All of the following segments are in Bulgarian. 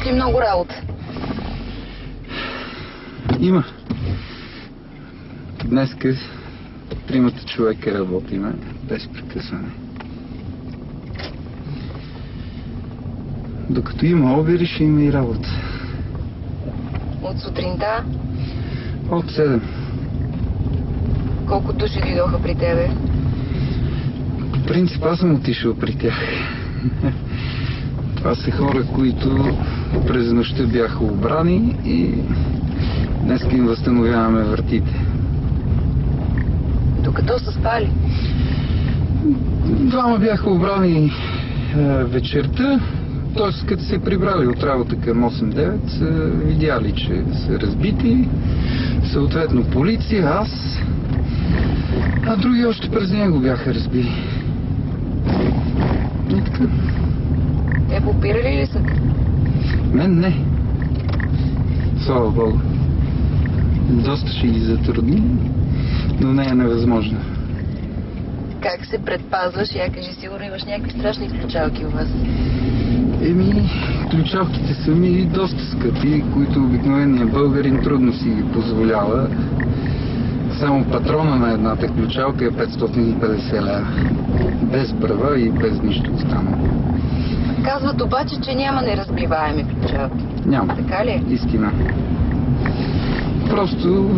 ли много работа? Има. Днеска 3 човека работиме без прекъсване. Докато има обири, ще има и работа. От сутринта? От 7. Колко души дойдоха при тебе? По принцип аз съм отишъл при тях. Това са хора, които през нощта бяха обрани и днес им възстановяваме вратите. Докато са спали? 2 бяха обрани вечерта, т.е. като се прибрали от работа към 8-9, са видяли, че са разбити, съответно полиция, аз, а други още през него бяха разбили. И така. Те попирали ли са? Мен не. Слава Богу. Доста ще ги затрудни, но не е невъзможно. Как се предпазваш? Я кажи, сигурно имаш някакви страшни ключалки у вас. Ключалките са ми доста скъпи, които обикновеният българин трудно си ги позволява. Само патрона на едната ключалка е 550 лева. Без брава и без нищо останало. Казват обаче, че няма неразбиваеми ключалки. Няма. Така ли? Истина. Просто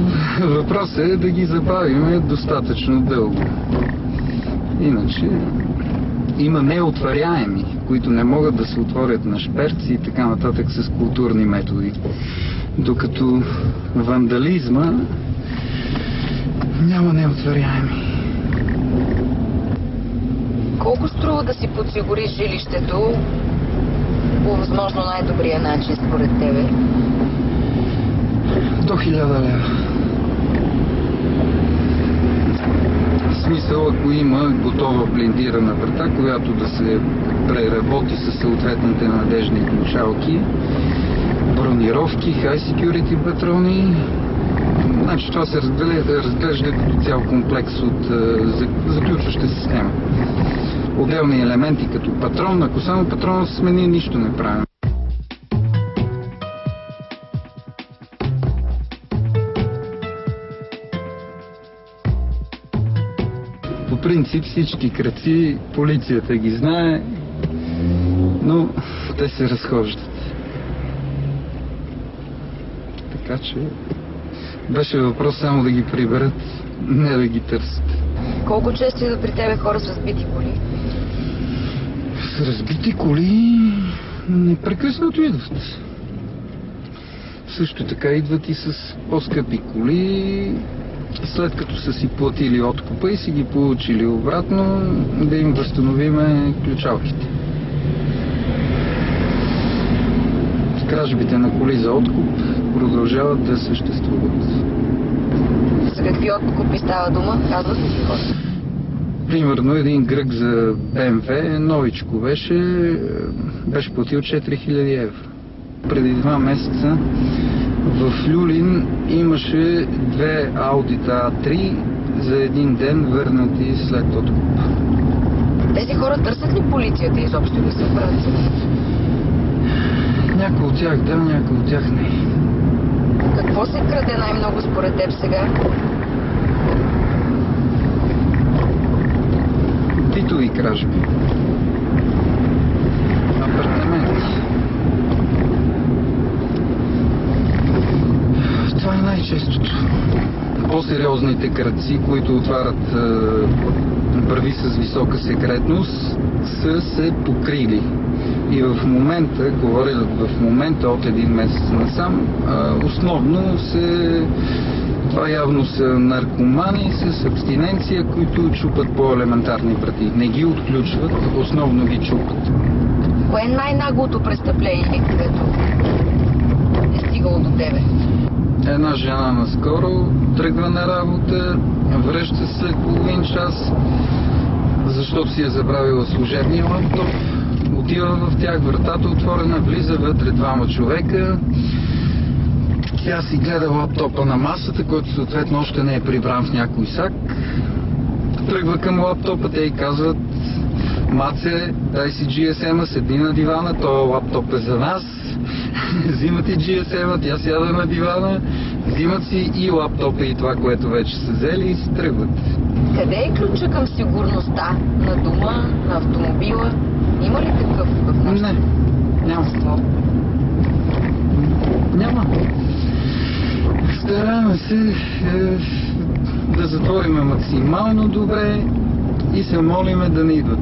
въпросът е да ги забавим достатъчно дълго. Иначе има неотваряеми, които не могат да се отворят на шперци и така нататък с културни методи. Докато вандализма няма неотваряеми. Колко струва да си подсигуриш жилището по възможно най-добрия начин според тебе? До 1000 лева. В смисъл, ако има готова блиндирана врата, която да се преработи със съответните надежни ключалки, бронировки, high security патрони, значи това се разглежда като цял комплекс от заключваща система. Отделни елементи като патрон, ако само патрона се смени, нищо не правим. По принцип всички крадци полицията ги знае, но те се разхождат. Така че беше въпрос само да ги приберат, не да ги търсят. Колко често идват при тебе хора с разбити коли? С разбити коли непрекъснато идват. Също така идват и с по-скъпи коли, след като са си платили откупа и си ги получили обратно, да им възстановиме ключалките. Кражбите на коли за откуп продължават да съществуват. За какви откупи става дума? Казват ли си хората? Примерно един грък за БМВ, новичко беше платил 4000 евро. Преди 2 месеца в Люлин имаше 2 Audi A3 за 1 ден върнати след откуп. Тези хора търсят ли полицията изобщо да се оправят? Някои от тях да, някои от тях не. Какво се краде най-много според теб сега? Битови кражби. Апартаменти. Това е най-честото. По-сериозните крадци, които отварят врати с висока секретност, са се покрили. И в момента, говоря в момента от 1 месец насам, основно това явно са наркомани с абстиненция, които чупат по-елементарни врати. Не ги отключват, основно ги чупат. Кое е най-наглото престъпление, което е стигало до тебе? Една жена наскоро тръгва на работа, връща след половин час, защото си е забравила служебния лаптоп. Отива в тях, вратата отворена, влиза вътре 2 човека. Тя си гледа лаптопа на масата, който съответно още не е прибран в някой сак. Тръгва към лаптопа, те й казват: Маце, дай си GSM-а, седни на дивана, този лаптоп е за нас. взимат и GSM-а, тя сяда на дивана, взимат си и лаптопа и това, което вече са взели и си тръгват. Къде е ключа към сигурността? На дома, на автомобила? Има ли такъв в нашето Не, няма. общество? Няма. Стараме се да затвориме максимално добре и се молиме да не идват.